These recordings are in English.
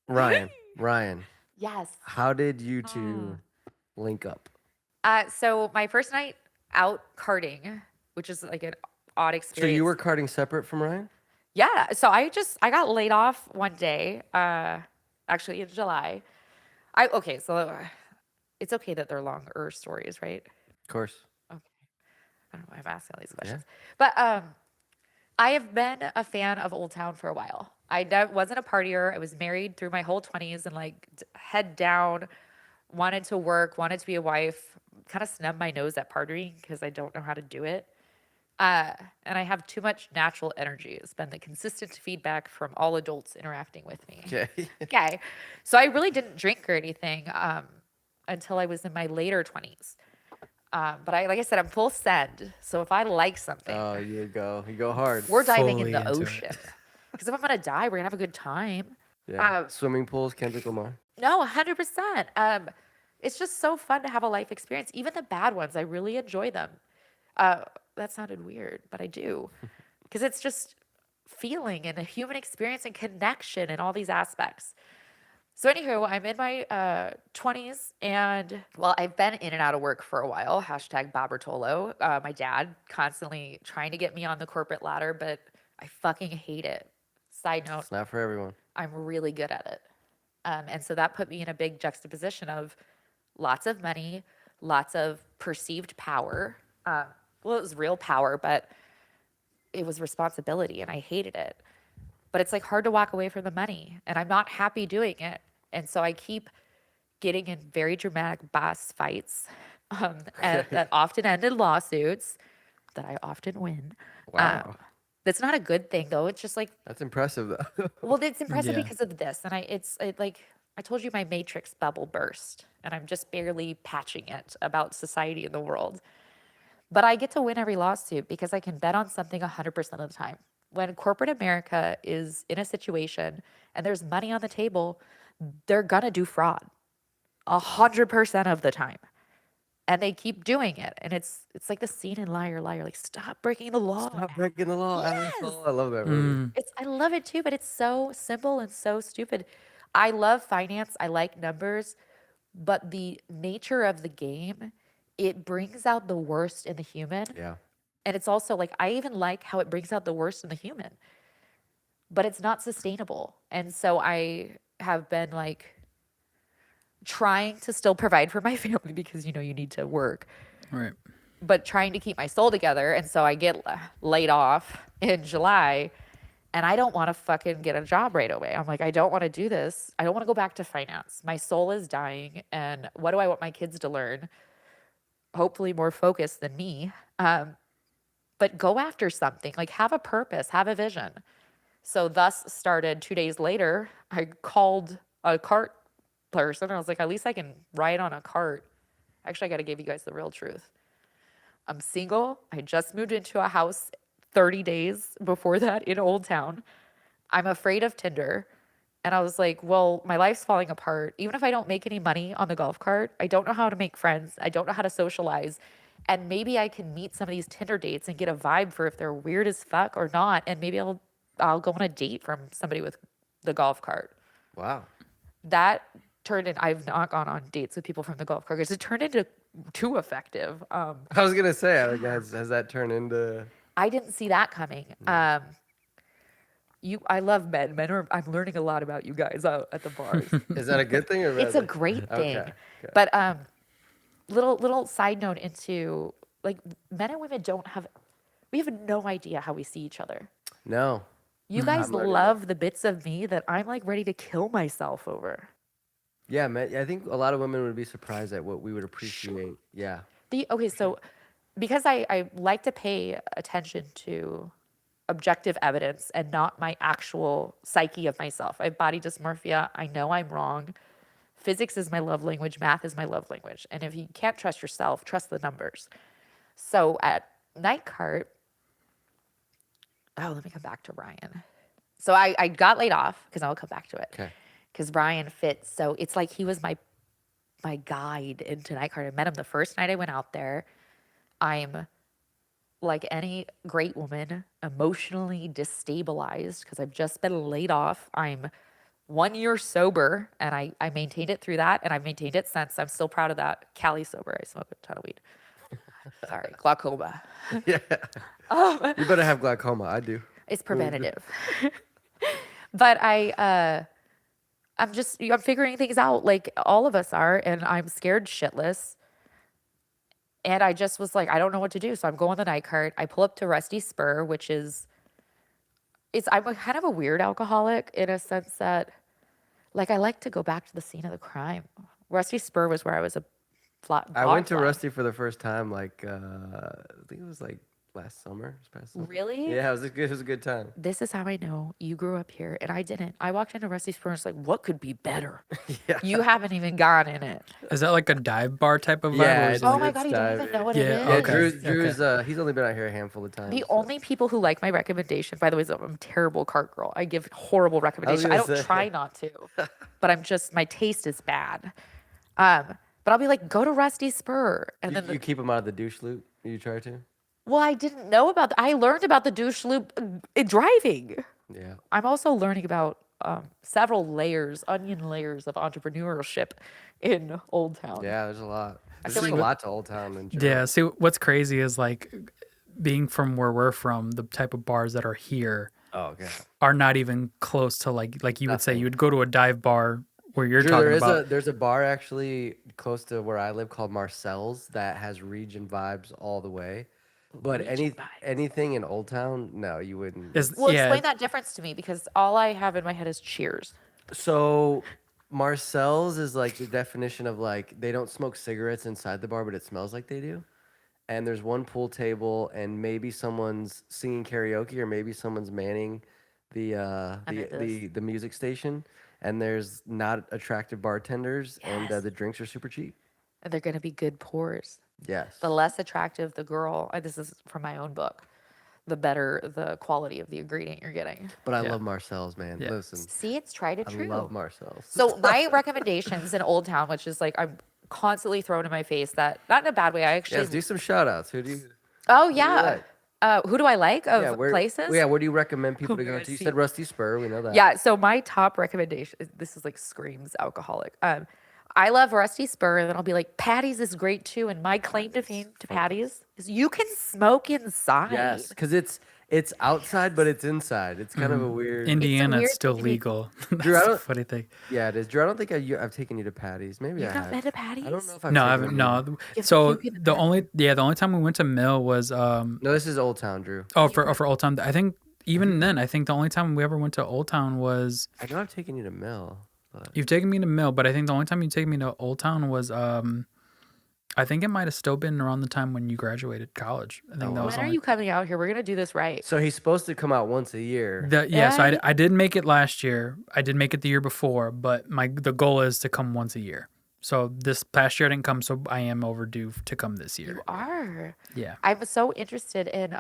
Ryan, Yes. how did you Mm. two link up? So my first night out karting, which is like an odd So you were experience. karting separate from Ryan? Yeah. So I got laid off one day, actually in July. Okay. So it's okay that they're longer stories, right? Of course. Okay. I don't know why I'm asking all these Yeah. questions, but I have been a fan of Old Town for a while. Wasn't a partier. I was married through my whole 20s and like head down, wanted to work, wanted to be a wife, kind of snub my nose at partying because I don't know how to do it. Uh, and I have too much natural energy. It's been the consistent feedback from all adults interacting with me. Okay. Okay. So I really didn't drink or anything until I was in my later 20s. But like I said, I'm full send. So if I like something, Oh, you go. You go hard. we're diving in Fully the into it. ocean. Because if I'm going to die, we're going to have a good time. Yeah. Um, Swimming pools, Kendrick Lamar. no, 100%. It's just so fun to have a life experience. Even the bad ones, I really enjoy them. Uh, that sounded weird, but I do. Because it's just feeling and a human experience and connection and all these aspects. So, anywho, I'm in my 20s and, well, I've been in and out of work for a while. Hashtag Bob Bertolo. My dad constantly trying to get me on the corporate ladder, but I fucking hate it. Side note, It's not for everyone. I'm really good at it. And so that put me in a big juxtaposition of lots of money, lots of perceived power. Well, it was real power, but it was responsibility and I hated it. But it's like hard to walk away from the money and I'm not happy doing it. And so I keep getting in very dramatic boss fights and Okay. that often end in lawsuits that I often win. Um, Wow. that's not a good thing though. It's just like, That's impressive though. well, it's impressive Yeah. because of this. And like I told you, my matrix bubble burst and I'm just barely patching it about society and the world. But I get to win every lawsuit because I can bet on something 100% of the time. When corporate America is in a situation and there's money on the table, they're gonna do fraud 100% of the time. And they keep doing it. And it's like the scene in Liar Liar, like stop breaking the law. Stop breaking the law, Yes. asshole. I love that movie. Mm, I love it too, but it's so simple and so stupid. I love finance. I like numbers, but the nature of the game, it brings out the worst in the human. Yeah. And it's also like I even like how it brings out the worst in the human, but it's not sustainable. And so I have been like trying to still provide for my family because you need to work, right. but trying to keep my soul together. And so I get laid off in July and I don't want to fucking get a job right away. I'm like, I don't want to do this. I don't want to go back to finance. My soul is dying. And what do I want my kids to learn? Hopefully, more focused than me. But go after something, like have a purpose, have a vision. So, thus started 2 days later, I called a cart person. I was like, at least I can ride on a cart. Actually, I got to give you guys the real truth. I'm single. I just moved into a house 30 days before that in Old Town. I'm afraid of Tinder. And I was like, well, my life's falling apart. Even if I don't make any money on the golf cart, I don't know how to make friends. I don't know how to socialize. And maybe I can meet some of these Tinder dates and get a vibe for if they're weird as fuck or not. And maybe I'll go on a date from somebody with the golf cart. Wow. That turned in I've not gone on dates with people from the golf cart because it turned into too effective. I was gonna say, like, has that turned into? I didn't see that coming. Yeah. I love men. I'm learning a lot about you guys out at the bars. Is that a good thing or a It's bad a thing? great thing. Okay. Okay. But little side note into like men and women don't have we have no idea how we see each other. No, You I'm guys learning that. love the bits of me that I'm like ready to kill myself over. Yeah, man. I think a lot of women would be surprised at what we would appreciate. Yeah, Okay, for sure. so because I like to pay attention to objective evidence and not my actual psyche of myself. I have body dysmorphia. I know I'm wrong. Physics is my love language, math is my love language. And if you can't trust yourself, trust the numbers. So at NightCart, let me come back to Ryan. So I got laid off because I'll come back to it Okay. because Ryan fits. So it's like he was my guide into NightCart. I met him the first night I went out there. I'm like any great woman, emotionally destabilized because I've just been laid off. I'm 1 year sober, and I maintained it through that, and I've maintained it since. I'm still proud of that. Cali sober. I smoke a ton of weed. Sorry, glaucoma. Yeah. Um, You better have glaucoma. I do. it's preventative. But I'm figuring things out like all of us are, and I'm scared shitless. And I just was like, I don't know what to do. So I'm going the night cart. I pull up to Rusty Spur, which is I'm a kind of a weird alcoholic in a sense that like I like to go back to the scene of the crime. Rusty Spur was where I was a I bog went to fly. Rusty for the first time, like I think it was like last summer, this past summer. Really? Yeah, it was a good time. This is how I know you grew up here and I didn't. I walked into Rusty Spur and was like, what could be better? Yeah. You haven't even gone in it. Is that like a dive bar type of vibe? Yeah, or is it's- it Oh like- my it's God, you don't dive, even yeah. know what Yeah, it is. Yeah, okay. Drew's he's only been out here a handful of times. The so. only people who like my recommendation, by the way, is I'm a terrible cart girl. I give horrible recommendations. I gonna don't say. try not to, but my taste is bad. But I'll be like, go to Rusty Spur. And then You keep him out of the douche loop. You try to. well, I didn't know about I learned about the douche loop in driving. Yeah. I'm also learning about several onion layers of entrepreneurship in Old Town. Yeah, there's a lot. I There's feel just a like- lot to Old Town and Yeah. See, what's crazy is like being from where we're from, the type of bars that are here Oh, okay. are not even close to like you would say Nothing. you would go to a dive bar where you're Drew, talking there is about. there's a bar actually close to where I live called Marcel's that has region vibes all the way. But Region vibes. anything in Old Town, no, you wouldn't. Well, yeah, explain that difference to me because all I have in my head is Cheers. So Marcel's is like the definition of like they don't smoke cigarettes inside the bar, but it smells like they do. And there's one pool table, and maybe someone's singing karaoke, or maybe someone's manning the music station. And there's not attractive bartenders, and Yes. the drinks are super cheap. And they're going to be good pours. Yes. The less attractive the girl, this is from my own book, the better the quality of the ingredient you're getting. But I Yeah. love Marcel's, man. Yeah. Listen, See, it's tried and I true. love Marcel's. So my recommendations in Old Town, which is like I'm constantly thrown in my face that not in a bad way. I actually Yes, do some shout outs. Who do you? Oh do you yeah. like? Who do I like of Yeah, places? where do you recommend people to go to? You Rusty. said Rusty Spur. We know that. Yeah, so my top recommendation, this is like screams alcoholic. I love Rusty Spur, and then I'll be like, Patty's is great too. And my claim to fame to Patty's is you can smoke inside. Yes, because it's outside, but it's inside. It's kind of a weird. Indiana, weird it's still to me. legal. Drew, I That's the don't- funny thing. Yeah, it is. Drew, I don't think I've taken you to Patty's. Maybe You've I not have. been to Patty's? I don't know if I've. No, I taken haven't. you. No. Give So puke in the the bed. only time we went to Mill was No, this is Old Town, Drew. for Old Town. I think even then, I think the only time we ever went to Old Town was I know I've taken you to Mill, but you've taken me to Mill, but I think the only time you take me to Old Town was I think it might have still been around the time when you graduated college. I think that was When are only you coming out here? We're gonna do this right. so he's supposed to come out once a year. yeah. So Yeah. I did make it last year. I did make it the year before, but the goal is to come once a year. So this past year I didn't come, so I am overdue to come this year. You are. Yeah. I'm so interested in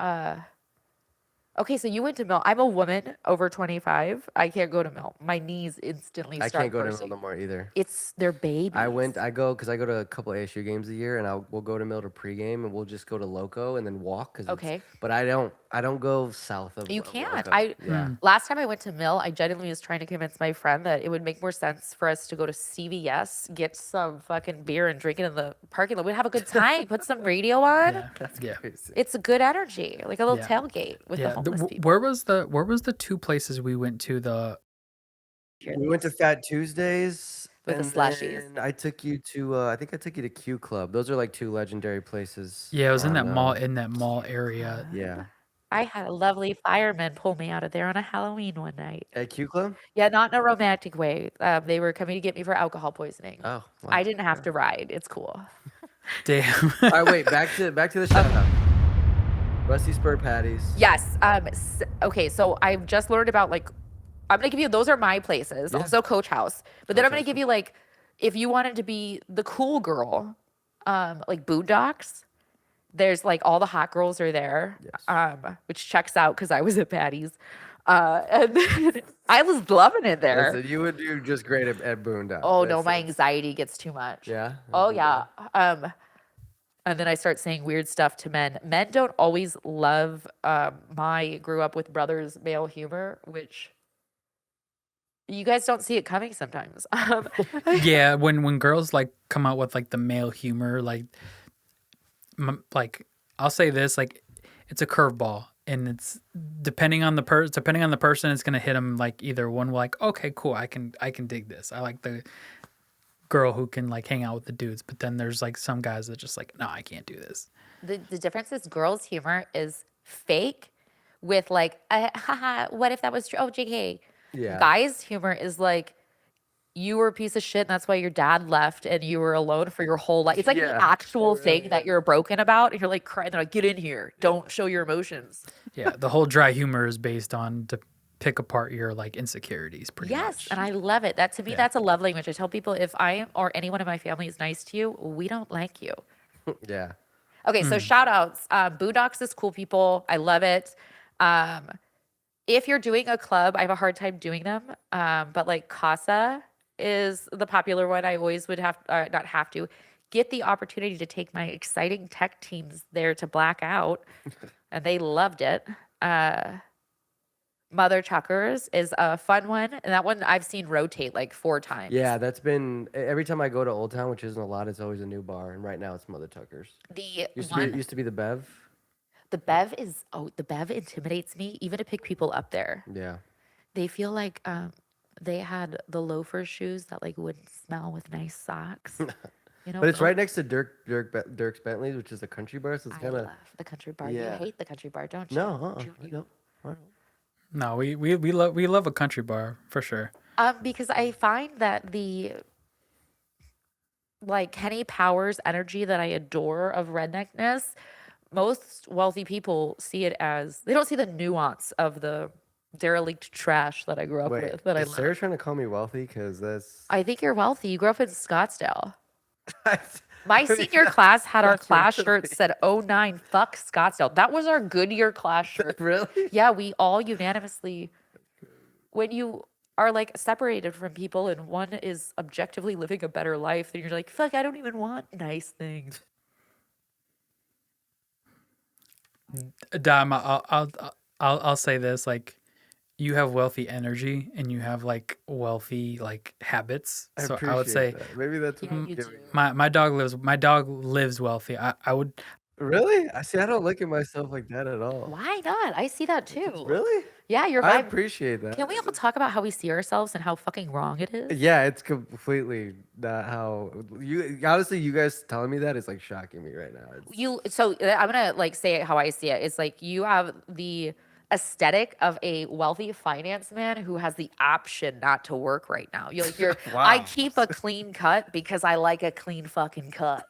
okay, so you went to Mill. I'm a woman over 25. I can't go to Mill. My knees instantly I start can't go to bursting. Mill no more either. It's their babies. I go because I go to a couple ASU games a year, and we'll go to Mill to pregame, and we'll just go to Loco and then walk. Okay. But I don't go south of. You of can't. Loco. Yeah. Last time I went to Mill, I genuinely was trying to convince my friend that it would make more sense for us to go to CVS, get some fucking beer and drink it in the parking lot. We'd have a good time. Put some radio on. Yeah. Crazy. It's a good energy, like a little Yeah. tailgate with the Yeah. homeless people. Where was the two places we went to? We went to Fat Tuesdays. With the and slushies. then I took you to. I think I took you to Q Club. Those are like two legendary places. Yeah, it was in on, that mall area. Yeah. I had a lovely fireman pull me out of there on a Halloween one night. At Q Club. Yeah, not in a romantic way. They were coming to get me for alcohol poisoning. Oh. Wow. I didn't have to ride. It's cool. Damn. All right, wait. Back to the shout out. Rusty Spur Patties. Yes. Okay. So I've just learned about like, I'm gonna give you those are my places. Yeah. Also Coach House. But then I'm Coach gonna give you like, if you wanted to be the cool girl, like Boondocks. There's like all the hot girls are there, which checks out because I was at Patty's, and I was loving it there. Listen, you would do just great at Boondock. Oh no, my anxiety gets too much. Yeah. Oh yeah. And then I start saying weird stuff to men. Men don't always love my grew up with brothers male humor, which You guys don't see it coming sometimes. Yeah, when girls like come out with like the male humor, like like I'll say this, like it's a curveball, and it's depending on the person, it's gonna hit them like either one like okay cool, I can dig this. I like the girl who can like hang out with the dudes, but then there's like some guys that just like no, I can't do this. The difference is girls' humor is fake with like, haha, what if that was true? Oh, JK. Yeah. Guys' humor is like, you were a piece of shit and that's why your dad left and you were alone for your whole life. It's like the Yeah. actual thing that you're broken about and you're like crying. They're like, get in here. Don't show your emotions. Yeah, the whole dry humor is based on to pick apart your like insecurities, pretty Yes, much. and I love it. That to me, Yeah. that's a love language. I tell people if I or anyone in my family is nice to you, we don't like you. Yeah. Okay, so shout outs. Boondocks is cool people. I love it. Um, if you're doing a club, I have a hard time doing them. But like Casa is the popular one. I always would have, not have to, get the opportunity to take my exciting tech teams there to black out, and they loved it. Mother Chuckers is a fun one, and that one I've seen rotate like 4 times. Yeah, that's been every time I go to Old Town, which isn't a lot, it's always a new bar, and right now it's Mother Tucker's. The Used to be the Bev. the Bev is, oh, the Bev intimidates me even to pick people up there. Yeah. They feel like they had the loafer shoes that like wouldn't smell with nice socks. You know, But it's right next to Dirk's Bentley's, which is a country bar, so it's I kind of love the country bar. Yeah. You hate the country bar, don't you? no. I don't. I don't. No, we love a country bar for sure. Because I find that the like Kenny Powers energy that I adore of redneckness, most wealthy people see it as they don't see the nuance of the derelict trash that I grew up Wait, with. That I is Sarah love. trying to call me wealthy? Because that's. I think you're wealthy. You grew up in Scottsdale. My senior class had our That's class really- shirt said "09 fuck Scottsdale." That was our Goodyear class shirt. Really? Yeah, we all unanimously, when you are like separated from people and one is objectively living a better life, then you're like, fuck, I don't even want nice things. Dom, I'll say this, like you have wealthy energy and you have like wealthy like habits. I So appreciate I would say that. Maybe that's what Yeah, I'm you giving do. my dog lives wealthy. I would Really? I see. I don't look at myself like that at all. Why not? I see that too. Really? Yeah, your I vibe. appreciate that. Can we all talk about how we see ourselves and how fucking wrong it is? Yeah, it's completely not how you. Honestly, you guys telling me that is like shocking me right now. I'm gonna like say it how I see it. It's like you have the aesthetic of a wealthy finance man who has the option not to work right now. You're I Wow. keep a clean cut because I like a clean fucking cut.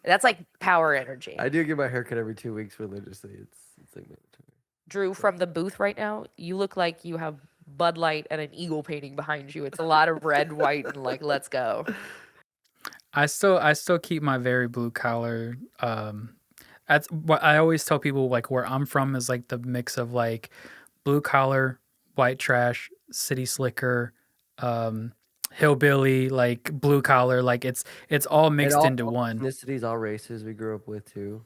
That's like power energy. I do get my haircut every 2 weeks religiously. It's like mandatory. Drew, from the booth right now, you look like you have Bud Light and an eagle painting behind you. It's a lot of red, white, and like, let's go. I still keep my very blue collar. That's what I always tell people. Like where I'm from is like the mix of like blue collar, white trash, city slicker, hillbilly, like blue collar. Like it's all mixed into all one. ethnicities, all races we grew up with too.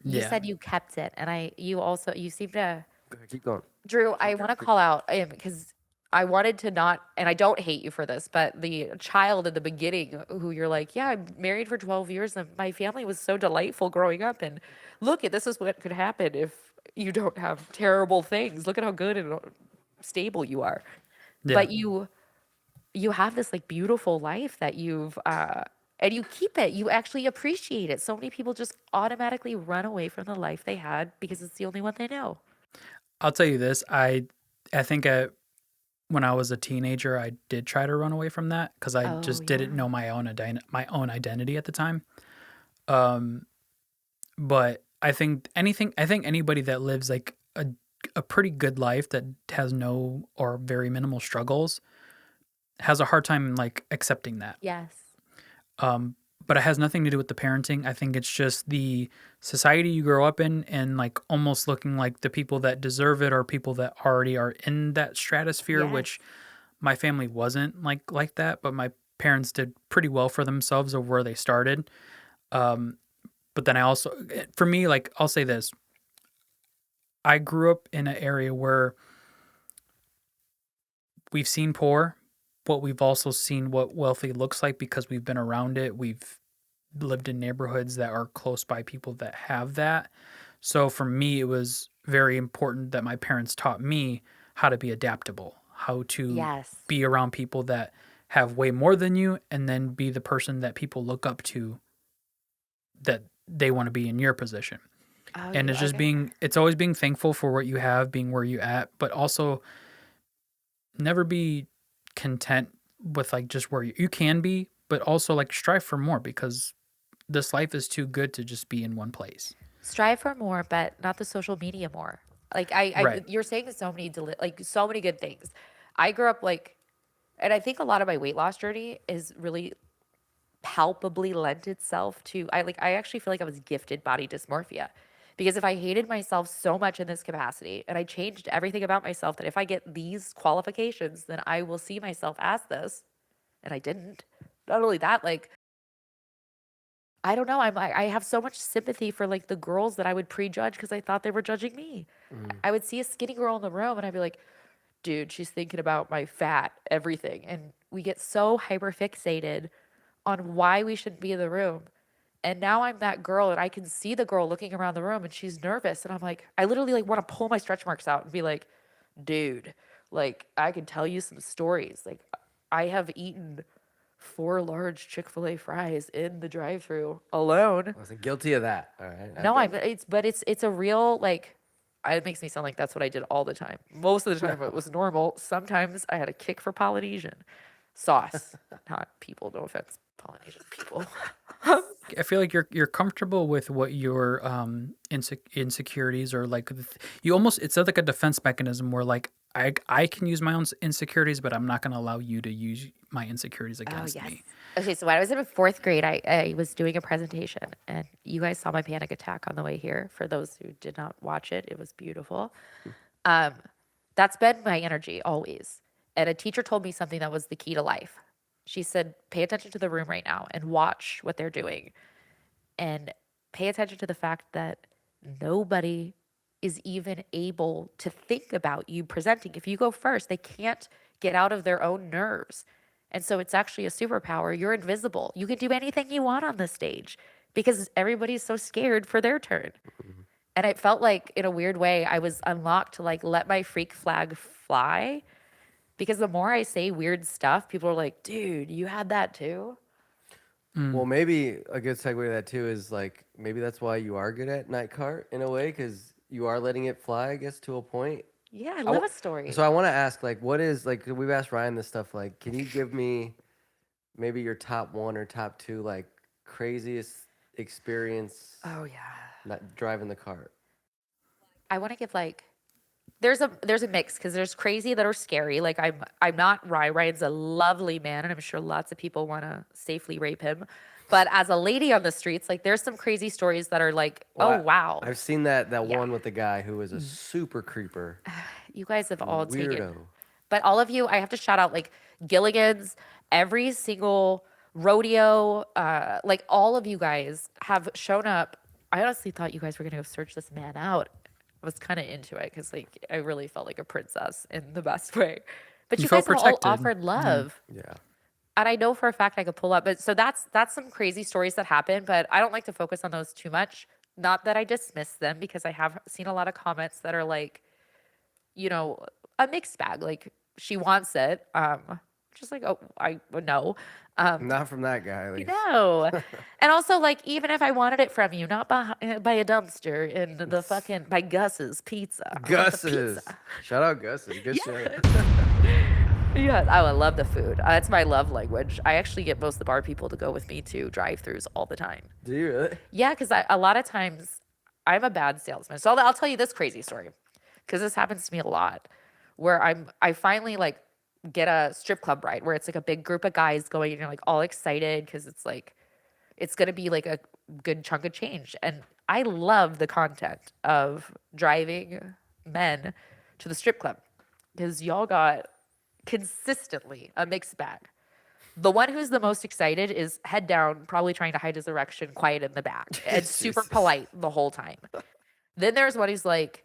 You Yeah. said you kept it, and you seem to. Go ahead, keep going. Drew, I want to call out because I wanted to not, and I don't hate you for this, but the child in the beginning who you're like, yeah, I'm married for 12 years and my family was so delightful growing up. And look, this is what could happen if you don't have terrible things. Look at how good and stable you are. Yeah. But you have this like beautiful life that you've, and you keep it. You actually appreciate it. So many people just automatically run away from the life they had because it's the only one they know. I'll tell you this. I think when I was a teenager, I did try to run away from that because I Oh, just didn't yeah. know my own identity at the time. But I think anybody that lives like a pretty good life that has no or very minimal struggles has a hard time like accepting that. Yes. But it has nothing to do with the parenting. I think it's just the society you grow up in and like almost looking like the people that deserve it or people that already are in that stratosphere, Yes. which my family wasn't like that, but my parents did pretty well for themselves of where they started. But then I also, for me, like I'll say this, I grew up in an area where we've seen poor, but we've also seen what wealthy looks like because we've been around it. We've lived in neighborhoods that are close by people that have that. So for me, it was very important that my parents taught me how to be adaptable, how to Yes. be around people that have way more than you, and then be the person that people look up to, that they want to be in your position. Oh, And you it's just okay? it's always being thankful for what you have, being where you at, but also never be content with like just where you can be, but also like strive for more, because this life is too good to just be in one place. Strive for more, but not the social media more. Like Right. you're saying so many like so many good things. I grew up like, and I think a lot of my weight loss journey is really palpably lent itself to I actually feel like I was gifted body dysmorphia. Because if I hated myself so much in this capacity and I changed everything about myself that if I get these qualifications, then I will see myself as this, and I didn't. Not only that, like I don't know, I have so much sympathy for like the girls that I would prejudge because I thought they were judging me. I would see a skinny girl in the room and I'd be like, dude, she's thinking about my fat, everything. And we get so hyper fixated on why we shouldn't be in the room. And now I'm that girl and I can see the girl looking around the room and she's nervous. And I'm like, I literally like want to pull my stretch marks out and be like, dude, like I can tell you some stories. Like I have eaten 4 large Chick-fil-A fries in the drive-through alone. I was guilty of that. All right. No, it's a real like it makes me sound like that's what I did all the time. Most of the time it was normal. Sometimes I had a kick for Polynesian sauce, not people. No offense, Polynesian people. I feel like you're comfortable with what your insecurities are like. You almost, it's like a defense mechanism where like I can use my own insecurities, but I'm not going to allow you to use my insecurities Oh against yes. me. Okay, so when I was in 4th grade, I was doing a presentation, and you guys saw my panic attack on the way here. For those who did not watch it, it was beautiful. Um, that's been my energy always. And a teacher told me something that was the key to life. She said, "Pay attention to the room right now and watch what they're doing, and pay attention to the fact that nobody is even able to think about you presenting. If you go first, they can't get out of their own nerves. And so it's actually a superpower. You're invisible. You can do anything you want on the stage because everybody's so scared for their turn." And it felt like, in a weird way, I was unlocked to like let my freak flag fly, because the more I say weird stuff, people are like, dude, you had that too? Well, maybe a good segue to that too is like maybe that's why you are good at night cart in a way, because you are letting it fly, I guess, to a point. Yeah, I live wa- a story. so I want to ask, like, what is like we've asked Ryan this stuff. Like, can you give me maybe your top one or top two like craziest experience Oh, yeah. not driving the cart? I want to give like there's a mix because there's crazy that are scary. Like I'm not Ryan. Ryan's a lovely man, and I'm sure lots of people want to safely rape him. But as a lady on the streets, like there's some crazy stories that are like, Well, oh wow, I've seen that yeah. one with the guy who was a super creeper, You guys have all taken. weirdo. But all of you, I have to shout out like Gilligan's, every single rodeo, like all of you guys have shown up. I honestly thought you guys were gonna go search this man out. I was kind of into it because like I really felt like a princess in the best way. But You you felt guys have all protected. offered love. Yeah. And I know for a fact I could pull up. But so that's some crazy stories that happen, but I don't like to focus on those too much. Not that I dismiss them, because I have seen a lot of comments that are like, you know, a mixed bag. Like she wants it. Just like, oh, I no. Not from that guy. Like, No. And also, like, even if I wanted it from you, not by a dumpster in the fucking by Gus's Pizza. I want the Gus's. pizza. Shout out Gus's. Good shit. Yeah, I love the food. That's my love language. I actually get most of the bar people to go with me to drive-throughs all the time. Do you really? Yeah, because a lot of times I'm a bad salesman. So I'll tell you this crazy story, because this happens to me a lot, where I finally like get a strip club ride where it's like a big group of guys going and you're like all excited because it's like it's gonna be like a good chunk of change. And I love the content of driving men to the strip club because y'all got consistently a mixed bag. The one who's the most excited is head down, probably trying to hide his erection, quiet in the back, and super Jesus. polite the whole time. Then there's one who's like,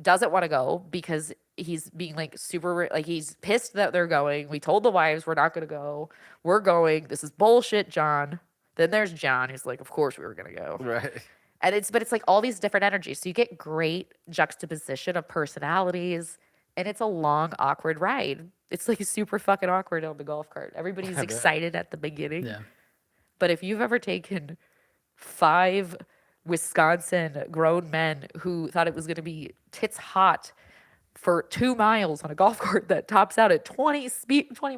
doesn't want to go because he's being like super, like he's pissed that they're going. We told the wives we're not going to go. We're going. This is bullshit, John. Then there's John, who's like, of course we were going to go. Right. And it's like all these different energies. So you get great juxtaposition of personalities, and it's a long, awkward ride. It's like super fucking awkward on the golf cart. Everybody's I bet. excited at the beginning. Yeah. But if you've ever taken 5 Wisconsin grown men who thought it was going to be tits hot for 2 miles on a golf cart that tops out at 20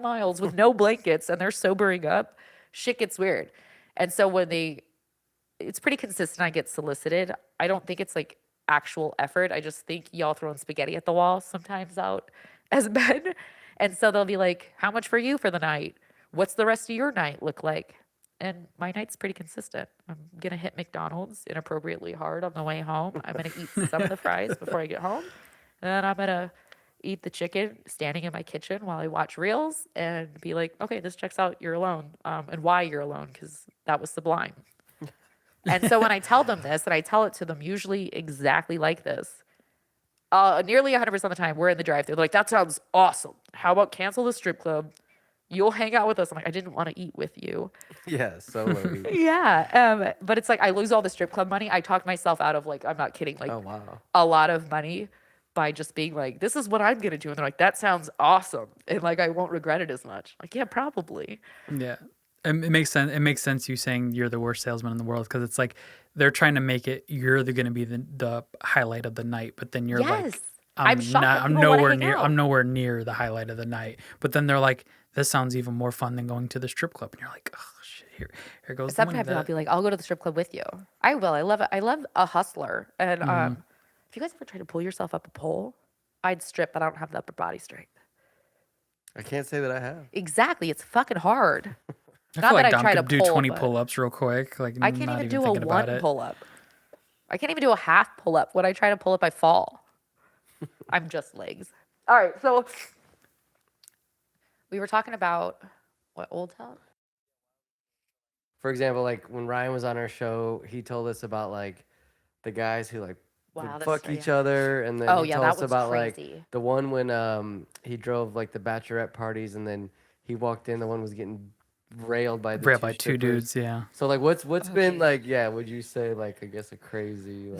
miles with no blankets, and they're sobering up, shit gets weird. And so it's pretty consistent. I get solicited. I don't think it's like actual effort. I just think y'all throwing spaghetti at the wall sometimes out as men. And so they'll be like, how much for you for the night? What's the rest of your night look like? And my night's pretty consistent. I'm going to hit McDonald's inappropriately hard on the way home. I'm going to eat some of the fries before I get home. And then I'm going to eat the chicken standing in my kitchen while I watch reels and be like, okay, this checks out. You're alone. And why you're alone, because that was sublime. And so when I tell them this, and I tell it to them usually exactly like this, nearly 100% of the time, we're in the drive-thru. They're like, that sounds awesome. How about cancel the strip club? You'll hang out with us. I'm like, I didn't want to eat with you. Yeah, solo. Yeah. But it's like I lose all the strip club money. I talked myself out of, like, I'm not kidding, like Oh wow. a lot of money by just being like, this is what I'm going to do. And they're like, that sounds awesome. And like, I won't regret it as much. Like, yeah, probably. Yeah. It makes sense. It makes sense you saying you're the worst salesman in the world, because it's like they're trying to make it you're going to be the highlight of the night, but then you're Yes. like, I'm shocked that I'm people wanna nowhere hang near out. I'm nowhere near the highlight of the night. But then they're like, this sounds even more fun than going to the strip club, and you're like, oh shit, here goes the money. Sometimes I'll be like, I'll go to the strip club with you. I will. I love it. I love a hustler. And if you guys ever try to pull yourself up a pole, I'd strip, but I don't have the upper body strength. I can't say that I have. Exactly. It's fucking hard. I Not feel like that I Dom try to could do pull, 20 but pull-ups real quick. Like I can't not even do a thinking about 1 it. pull up. I can't even do a half pull up. When I try to pull up, I fall. I'm just legs. All right. So we were talking about what, Old Town? For example, like when Ryan was on our show, he told us about like the guys who like Wow, would that's fuck right, each yeah. other, and then Oh, he yeah, told that us was about like crazy. the one when he drove like the bachelorette parties, and then he walked in, the one was getting railed by the Railed two by two strippers. dudes, yeah. So like what's been Okay. like, yeah, would you say like, I guess, a crazy like,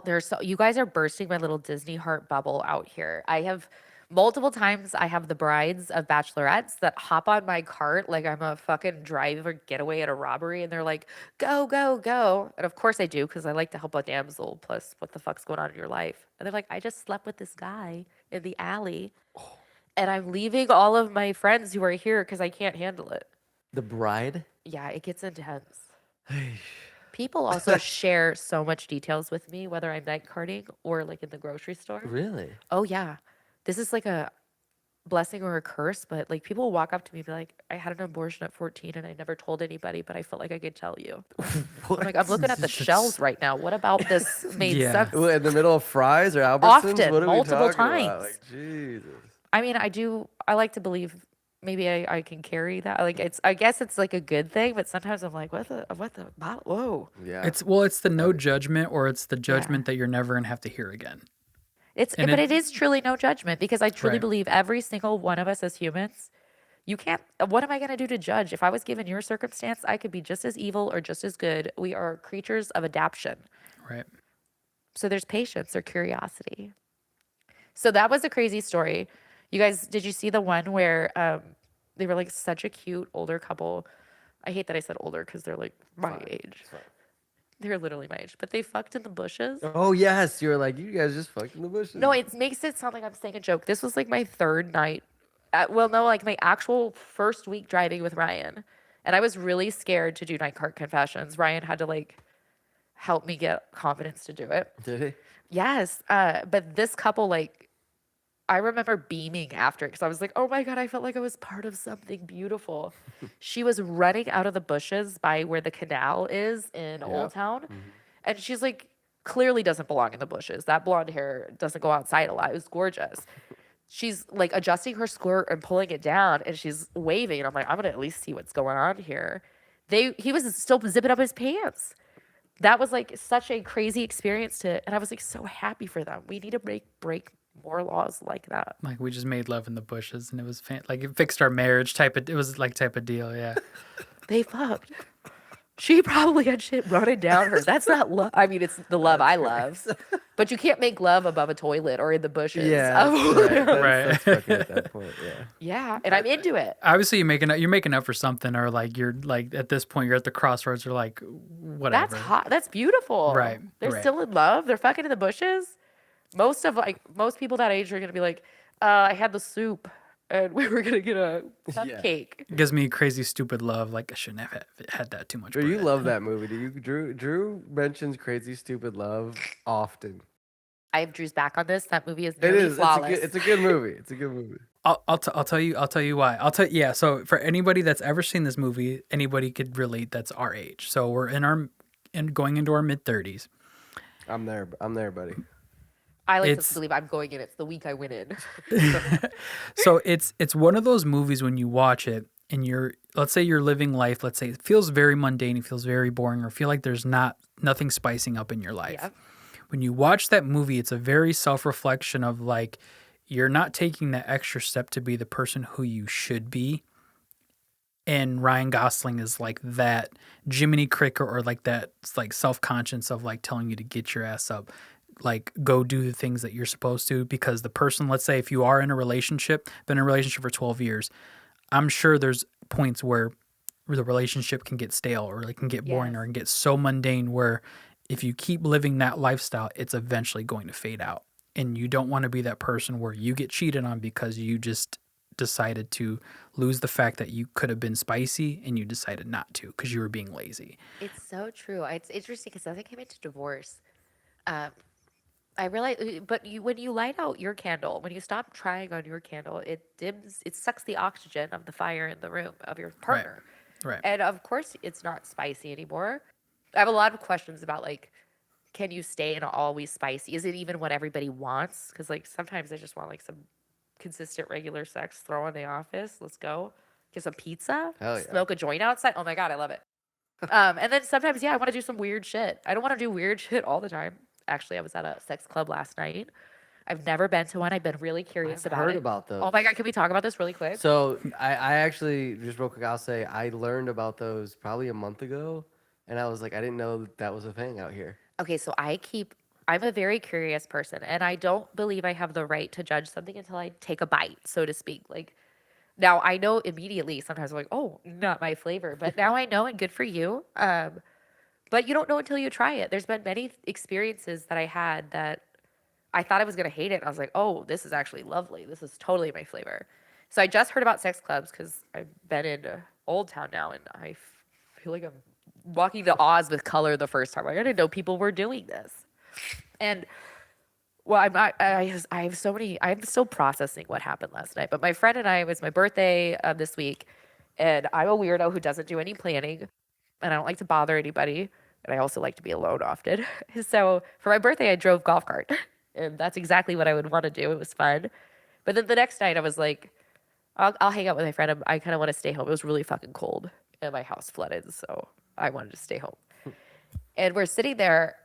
They're so, you guys are bursting my little Disney heart bubble out here. I have multiple times I have the brides of bachelorettes that hop on my cart like I'm a fucking driver getaway at a robbery, and they're like, go, go, go. And of course I do, because I like to help a damsel, plus what the fuck's going on in your life. And they're like, I just slept with this guy in the alley, and I'm leaving all of my friends who are here because I can't handle it. the bride? Yeah, it gets intense. People also share so much details with me, whether I'm night carting or like in the grocery store. Really? Oh yeah. This is like a blessing or a curse, but like people will walk up to me and be like, I had an abortion at 14 and I never told anybody, but I felt like I could tell you. I'm like, I'm looking at the shelves right now. What about this made Yeah. sense? Well, in the middle of fries or Albertsons? Often, What are multiple we talking about? times. Like, Jesus. I mean, I like to believe maybe I can carry that. Like I guess it's like a good thing, but sometimes I'm like, what the bottle? Whoa. Yeah. It's the no judgment, or it's the judgment that you're never gonna have to hear again. And But it is truly no judgment, because I truly Right. believe every single one of us as humans, you can't, what am I going to do to judge? If I was given your circumstance, I could be just as evil or just as good. We are creatures of adaptation. Right. So there's patience or curiosity. So that was a crazy story. You guys, did you see the one where they were like such a cute older couple? I hate that I said older because they're like my Fine, age. it's fine. They're literally my age, but they fucked in the bushes. Oh yes, you were like, you guys just fucked in the bushes. No, it makes it sound like I'm saying a joke. This was like my 3rd night. Like my actual first week driving with Ryan. And I was really scared to do NightCart Confessions. Ryan had to like help me get confidence to do it. Did he? Yes. But this couple, like, I remember beaming after it because I was like, oh my God, I felt like I was part of something beautiful. She was running out of the bushes by where the canal is in Old Town. And she's like, clearly doesn't belong in the bushes. That blonde hair doesn't go outside a lot. It was gorgeous. She's like adjusting her skirt and pulling it down, and she's waving. And I'm like, I'm going to at least see what's going on here. He was still zipping up his pants. That was like such a crazy experience and I was like so happy for them. We need to break more laws like that. Like we just made love in the bushes, and it was like it fixed our marriage type of. It was like type of deal. Yeah. They fucked. She probably had shit running down her. That's not love. I mean, it's the love I love. But you can't make love above a toilet or in the bushes. Yeah, that's right. Right. That's fucking at that point. Yeah. Yeah, and I'm into it. Obviously, you're making up for something, or like you're like at this point you're at the crossroads, or like whatever. That's hot. That's beautiful. Right, They're right. still in love. They're fucking in the bushes. Most people that age are gonna be like, I had the soup and we were gonna get a cupcake. It gives me crazy stupid love. Like I shouldn't have had that too much. Drew, you bread. love that movie. Do you? Drew mentions Crazy Stupid Love often. I have Drew's back on this. That movie is It nearly is. flawless. It's a good movie. It's a good movie. I'll tell you why. Yeah. So for anybody that's ever seen this movie, anybody could relate. That's our age. So we're going into our mid-30s. I'm there. I'm there, buddy. I like It's- to believe I'm going in. It's the week I went in. So it's one of those movies when you watch it and let's say you're living life. Let's say it feels very mundane. It feels very boring, or feel like there's nothing spicing up in your life. Yeah. When you watch that movie, it's a very self-reflection of like you're not taking that extra step to be the person who you should be. And Ryan Gosling is like that Jiminy Cricket, or like that like self-conscious of like telling you to get your ass up, like go do the things that you're supposed to, because the person, let's say if you are in a relationship, been in a relationship for 12 years, I'm sure there's points where the relationship can get stale, or it can get boring, Yes. or it can get so mundane where if you keep living that lifestyle, it's eventually going to fade out. And you don't want to be that person where you get cheated on because you just decided to lose the fact that you could have been spicy and you decided not to because you were being lazy. It's so true. It's interesting because as I came into divorce, I realized, but when you light out your candle, when you stop trying on your candle, it sucks the oxygen of the fire in the room of your partner. Right. And of course, it's not spicy anymore. I have a lot of questions about like, can you stay in always spicy? Is it even what everybody wants? Because like sometimes I just want like some consistent regular sex, throw in the office, let's go, get some pizza, Hell yeah. smoke a joint outside. Oh my God, I love it. And then sometimes, yeah, I want to do some weird shit. I don't want to do weird shit all the time. Actually, I was at a sex club last night. I've never been to one. I've been really curious I've about heard it. about those. Oh my God, can we talk about this really quick? So I actually, just real quick, I'll say I learned about those probably a month ago, and I was like, I didn't know that was a thing out here. Okay, so I'm a very curious person, and I don't believe I have the right to judge something until I take a bite, so to speak. Like, now I know immediately, sometimes I'm like, oh, not my flavor, but now I know, and good for you. But you don't know until you try it. There's been many experiences that I had that I thought I was going to hate it. And I was like, oh, this is actually lovely. This is totally my flavor. So I just heard about sex clubs because I've been in Old Town now, and I feel like I'm walking to Oz with color the first time. Like, I didn't know people were doing this. And well, I'm still processing what happened last night. But my friend and I, it was my birthday this week, and I'm a weirdo who doesn't do any planning, and I don't like to bother anybody, and I also like to be alone often. So for my birthday, I drove golf cart, and that's exactly what I would want to do. It was fun. But then the next night, I was like, I'll hang out with my friend. I kind of want to stay home. It was really fucking cold, and my house flooded, so I wanted to stay home. And we're sitting there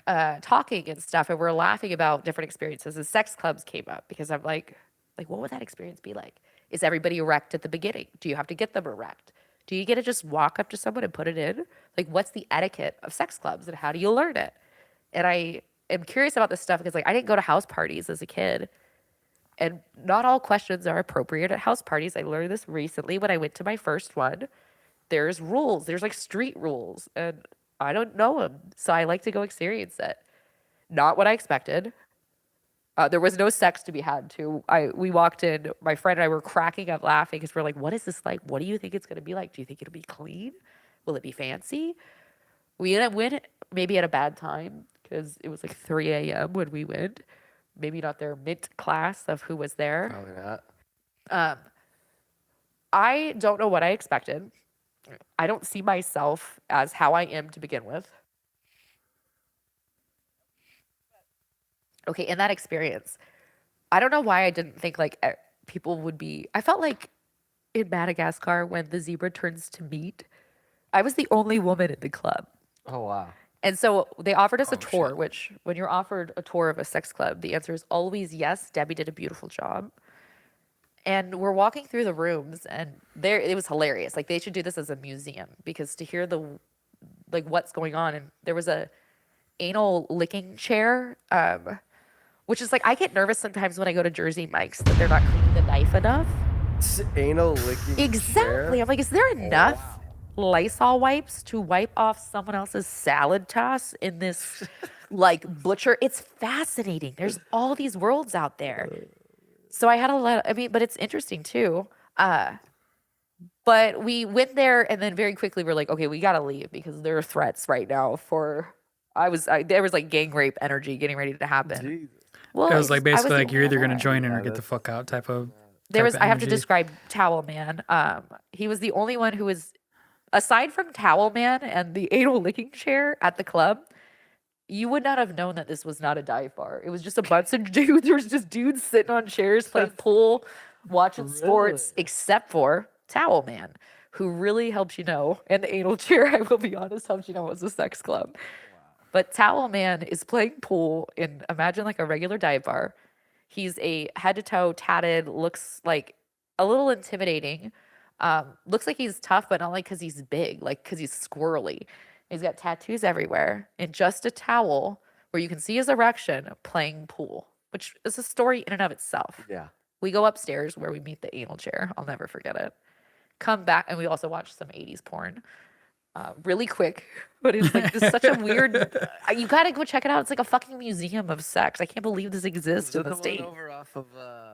talking and stuff, and we're laughing about different experiences. And sex clubs came up because I'm like, what would that experience be like? Is everybody erect at the beginning? Do you have to get them erect? Do you get to just walk up to someone and put it in? Like, what's the etiquette of sex clubs, and how do you learn it? And I am curious about this stuff because, like, I didn't go to house parties as a kid, and not all questions are appropriate at house parties. I learned this recently when I went to my first one. There's rules. There's like street rules, and I don't know them, so I like to go experience it. Not what I expected. There was no sex to be had too. We walked in, my friend and I were cracking up laughing because we're like, what is this like? What do you think it's gonna be like? Do you think it'll be clean? Will it be fancy? We went maybe at a bad time because it was like 3 a.m. when we went. Maybe not their mint class of who was there. Probably not. I don't know what I expected. I don't see myself as how I am to begin with. Okay, in that experience, I don't know why I didn't think like people would be. I felt like in Madagascar when the zebra turns to meat, I was the only woman in the club. Oh wow. And so they offered us a Oh, tour, shit. which when you're offered a tour of a sex club, the answer is always yes. Debbie did a beautiful job. And we're walking through the rooms, and there it was hilarious. Like they should do this as a museum because to hear the like what's going on, and there was a anal licking chair, which is like I get nervous sometimes when I go to Jersey Mike's that they're not cleaning the knife enough. Anal licking Exactly. chair. I'm like, is there enough Lysol wipes to wipe off someone else's salad toss in this like butcher? It's fascinating. There's all these worlds out there. So I had a lot, I mean, but it's interesting too. But we went there and then very quickly we're like, okay, we gotta leave because there are threats right now for there was like gang rape energy getting ready to happen. Jesus. Well, It was like I was basically the like you're only either gonna one. join in or Yeah, get the that's- fuck out type of. There was of I have to energy. describe Towel Man. He was the only one who was aside from Towel Man and the anal licking chair at the club. You would not have known that this was not a dive bar. It was just a bunch of dudes. There was just dudes sitting on chairs playing pool, watching sports, Really? except for Towel Man, who really helps you know. And the anal chair, I will be honest, helps you know it was a sex club. But Towel Man is playing pool in imagine like a regular dive bar. He's a head to toe tatted, looks like a little intimidating. Looks like he's tough, but not like because he's big, like because he's squirrely. He's got tattoos everywhere and just a towel where you can see his erection playing pool, which is a story in and of itself. Yeah. We go upstairs where we meet the anal chair. I'll never forget it. Come back and we also watch some 80s porn. Really quick, but it's like this such a weird. You gotta go check it out. It's like a fucking museum of sex. I can't believe this exists Is in that the the state. one over off of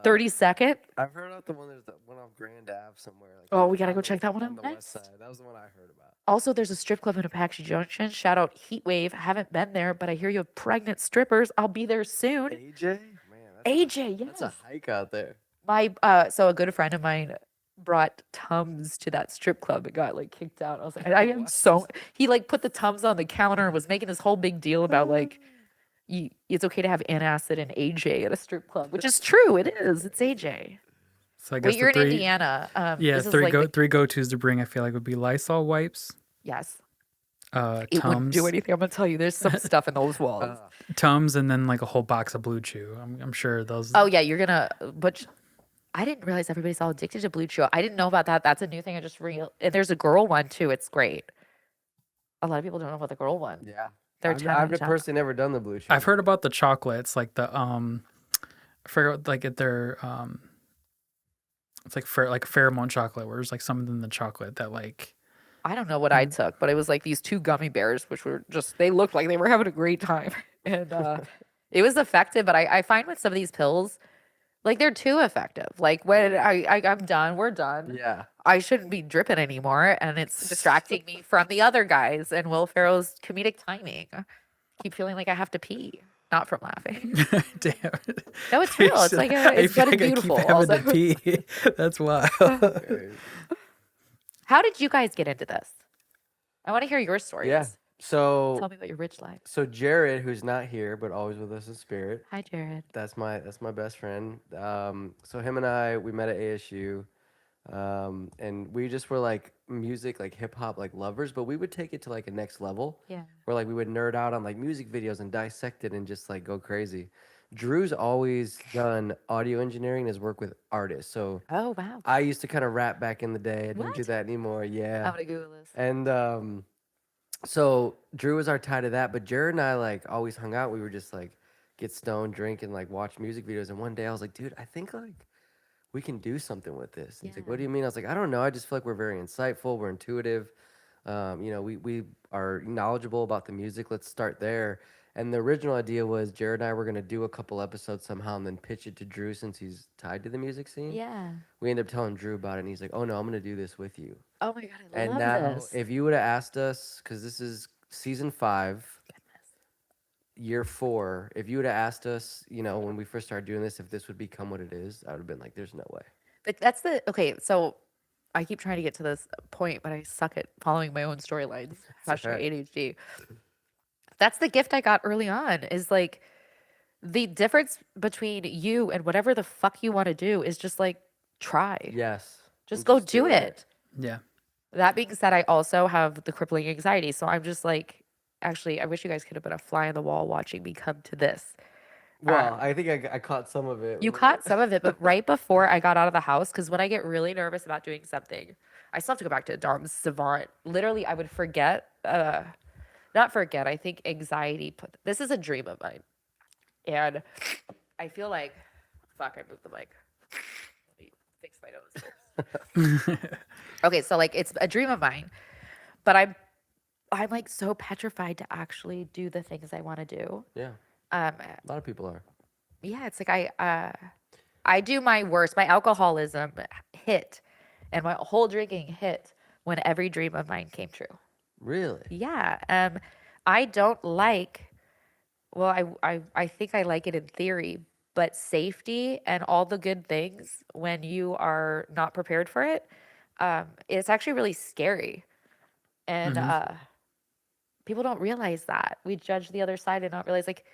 32nd. I've heard about the one there's that one off Grand Ave somewhere. Like Oh, we gotta on go the- check that one on out the next. west side. That was the one I heard about. Also, there's a strip club in Apache Junction. Shout out Heat Wave. Haven't been there, but I hear you have pregnant strippers. I'll be there soon. AJ? Man, AJ, yes. that's a hike out there. My so a good friend of mine brought Tums to that strip club and got like kicked out. I was like, I am so he like put the Tums on the counter and was making this whole big deal about like it's okay to have antacid and AJ at a strip club, which is true. It is. It's AJ. So I guess Wait, you're the in three, Indiana. yeah, This is like the- three go tos to bring. I feel like would be Lysol wipes, yes. It wouldn't Tums, do anything. I'm gonna tell you, there's some stuff in those walls. Tums, and then like a whole box of Blue Chew. I'm sure those. Oh yeah, you're gonna. But I didn't realize everybody's all addicted to Blue Chew. I didn't know about that. That's a new thing. I just real. And there's a girl one too. It's great. A lot of people don't know about the girl one. Yeah. They're I've 10 out of 10. personally never done the blue chew. I've heard about the chocolates, like the I forgot like at their it's like pheromone chocolate, where there's like something in the chocolate that like I don't know what I took, but it was like these two gummy bears, which were just they looked like they were having a great time, and it was effective. But I find with some of these pills, like they're too effective. Like when I'm done, we're done. Yeah. I shouldn't be dripping anymore, and it's distracting me from the other guys and Will Ferrell's comedic timing. Keep feeling like I have to pee, not from laughing. damn. No, it's real. It's like it's feel but it's like I beautiful. keep having Also. to pee. That's wild. How did you guys get into this? I want to hear your stories. Yeah. Tell So me about your rich life. Jared, who's not here but always with us in spirit, Hi, Jared. that's my best friend. So him and I, we met at ASU, and we just were like music, like hip hop, like lovers, but we would take it to like a next level. Yeah. Where like we would nerd out on like music videos and dissect it and just like go crazy. Drew's always done audio engineering and has worked with artists. So Oh wow. I used to kind of rap back in the day. I don't do What? that anymore. Yeah. I'm gonna Google this. And so Drew was our tie to that, but Jared and I like always hung out. We were just like get stoned, drink, and like watch music videos. And one day I was like, dude, I think like we can do something with this. And he's like, what do you mean? I was like, I don't know. I just feel like we're very insightful. We're intuitive. We are knowledgeable about the music. Let's start there. And the original idea was Jared and I were gonna do a couple episodes somehow and then pitch it to Drew since he's tied to the music scene. Yeah. We ended up telling Drew about it, and he's like, "Oh no, I'm gonna do this with you." Oh my god, I And love now, this. if you would have asked us, because this is season 5, year 4, if you would have asked us, when we first started doing this, if this would become what it is, I would have been like, "There's no way." But that's the okay. So I keep trying to get to this point, but I suck at following my own storylines. Hashtag okay. ADHD. That's the gift I got early on. Is like the difference between you and whatever the fuck you want to do is just like try. Yes. Just and go do it. Yeah. That being said, I also have the crippling anxiety. So I'm just like, actually, I wish you guys could have been a fly on the wall watching me come to this. Well, I think I caught some of it. You caught some of it, but right before I got out of the house, because when I get really nervous about doing something, I still have to go back to Dom Savant. Literally, I would forget, not forget, I think anxiety this is a dream of mine. And I feel like, fuck, I moved the mic. Let me fix my nose first. Okay, so like it's a dream of mine, but I'm like so petrified to actually do the things I want to do. Yeah, Um, a lot of people are. yeah, it's like I do my worst. My alcoholism hit, and my whole drinking hit when every dream of mine came true. Really? Yeah. I don't like. Well, I think I like it in theory, but safety and all the good things when you are not prepared for it, it's actually really scary. And people don't realize that. We judge the other side and not realize, like,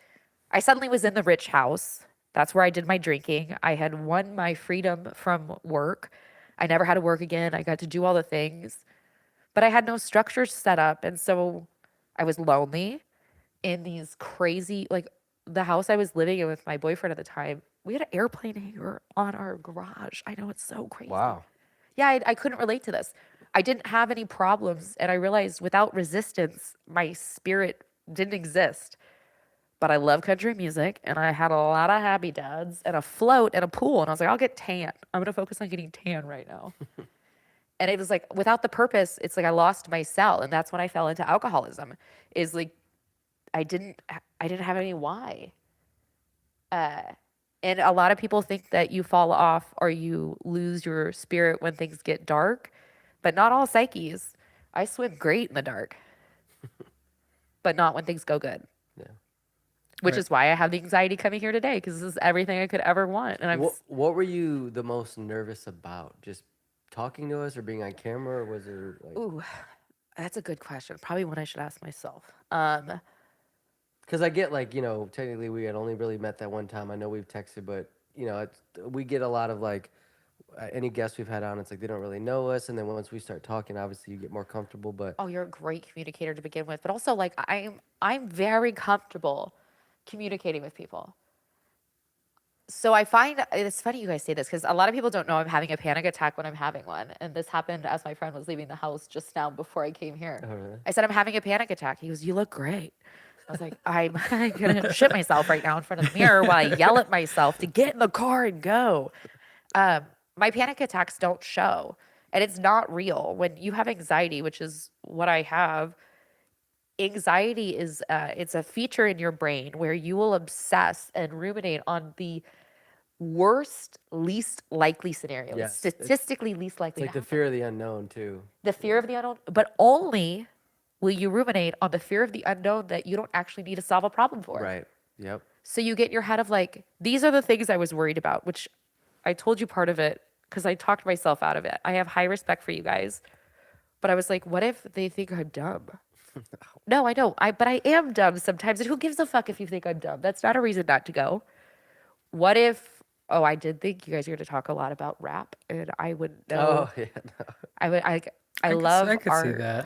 I suddenly was in the rich house. That's where I did my drinking. I had won my freedom from work. I never had to work again. I got to do all the things, but I had no structures set up. And so I was lonely in these crazy, like the house I was living in with my boyfriend at the time. We had an airplane hangar on our garage. I know, it's so crazy. Wow. Yeah, I couldn't relate to this. I didn't have any problems. And I realized without resistance, my spirit didn't exist. But I love country music, and I had a lot of happy dads and a float and a pool. And I was like, I'll get tan. I'm going to focus on getting tan right now. And it was like, without the purpose, it's like I lost my cell. And that's when I fell into alcoholism, is like, I didn't have any why. And a lot of people think that you fall off or you lose your spirit when things get dark, but not all psyches. I swim great in the dark, but not when things go good. Yeah. Which Right. is why I have the anxiety coming here today, because this is everything I could ever want. And I'm What were you the most nervous about? Just talking to us or being on camera, or was there like? ooh, that's a good question. Probably one I should ask myself. Because I get like, technically we had only really met that one time. I know we've texted, but we get a lot of like any guests we've had on. It's like they don't really know us, and then once we start talking, obviously you get more comfortable. But Oh, you're a great communicator to begin with, but also like I'm very comfortable communicating with people. So I find it's funny you guys say this, because a lot of people don't know I'm having a panic attack when I'm having one. And this happened as my friend was leaving the house just now before I came here. Oh, really? I said, I'm having a panic attack. He goes, you look great. I was like, I'm going to shit myself right now in front of the mirror while I yell at myself to get in the car and go. My panic attacks don't show, and it's not real. When you have anxiety, which is what I have, anxiety is it's a feature in your brain where you will obsess and ruminate on the worst, least likely scenario. Yes, It's statistically least it's likely like to the happen. fear of the unknown too. The fear of the unknown, but only will you ruminate on the fear of the unknown that you don't actually need to solve a problem for. Right. Yep. So you get in your head of like, these are the things I was worried about, which I told you part of it because I talked myself out of it. I have high respect for you guys, but I was like, what if they think I'm dumb? No, I don't. But I am dumb sometimes. And who gives a fuck if you think I'm dumb? That's not a reason not to go. What if? Oh, I did think you guys were going to talk a lot about rap, and I wouldn't know. Oh yeah. No. I would. I love I could see art. that.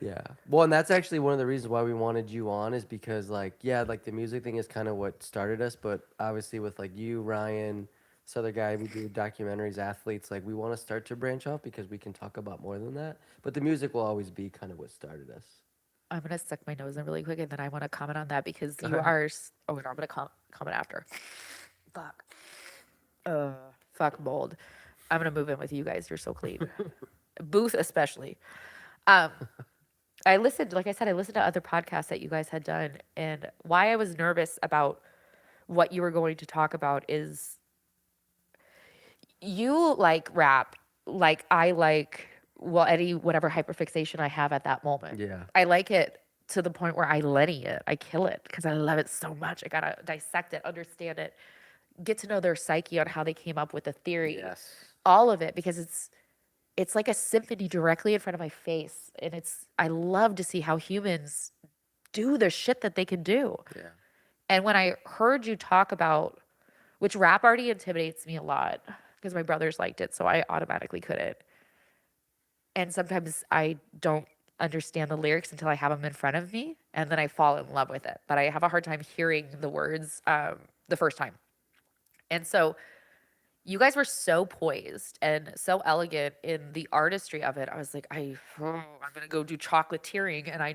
Yeah. Well, and that's actually one of the reasons why we wanted you on, is because like, yeah, like the music thing is kind of what started us, but obviously with like you, Ryan, this other guy, we do documentaries, athletes, like we want to start to branch off because we can talk about more than that. But the music will always be kind of what started us. I'm gonna suck my nose in really quick, and then I want to comment on that because Go you ahead. are. Oh no, I'm gonna comment after. Fuck. Fuck mold. I'm gonna move in with you guys. You're so clean. Booth especially. I listened, like I said, I listened to other podcasts that you guys had done, and why I was nervous about what you were going to talk about is you like rap, like I like, well, any whatever hyperfixation I have at that moment. Yeah. I like it to the point where I letty it. I kill it because I love it so much. I gotta dissect it, understand it, get to know their psyche on how they came up with the theory. Yes. All of it, because it's like a symphony directly in front of my face. And I love to see how humans do the shit that they can do. Yeah. And when I heard you talk about, which rap already intimidates me a lot because my brothers liked it, so I automatically couldn't. And sometimes I don't understand the lyrics until I have them in front of me, and then I fall in love with it. But I have a hard time hearing the words the first time. And so you guys were so poised and so elegant in the artistry of it. I was like, I'm gonna go do chocolatiering, and I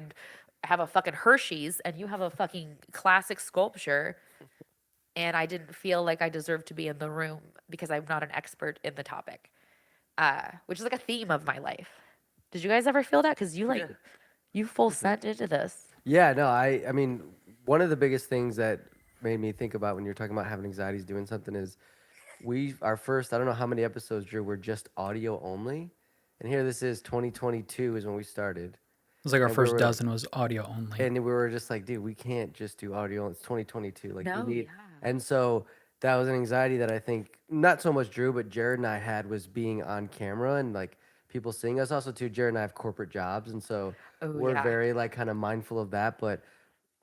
have a fucking Hershey's, and you have a fucking classic sculpture, and I didn't feel like I deserved to be in the room because I'm not an expert in the topic, which is like a theme of my life. Did you guys ever feel that? Because you Yeah. you full sent into this. Yeah, no, I mean, one of the biggest things that made me think about when you're talking about having anxieties doing something is our first, I don't know how many episodes, Drew, were just audio only. And here this is 2022 is when we started. It was like our And we first were dozen was audio only. and we were just like, dude, we can't just do audio. It's 2022. Like we No, need. yeah. And so that was an anxiety that I think not so much Drew, but Jared and I had was being on camera and like people seeing us. Also, too, Jared and I have corporate jobs, and so Oh we're yeah. very like kind of mindful of that. But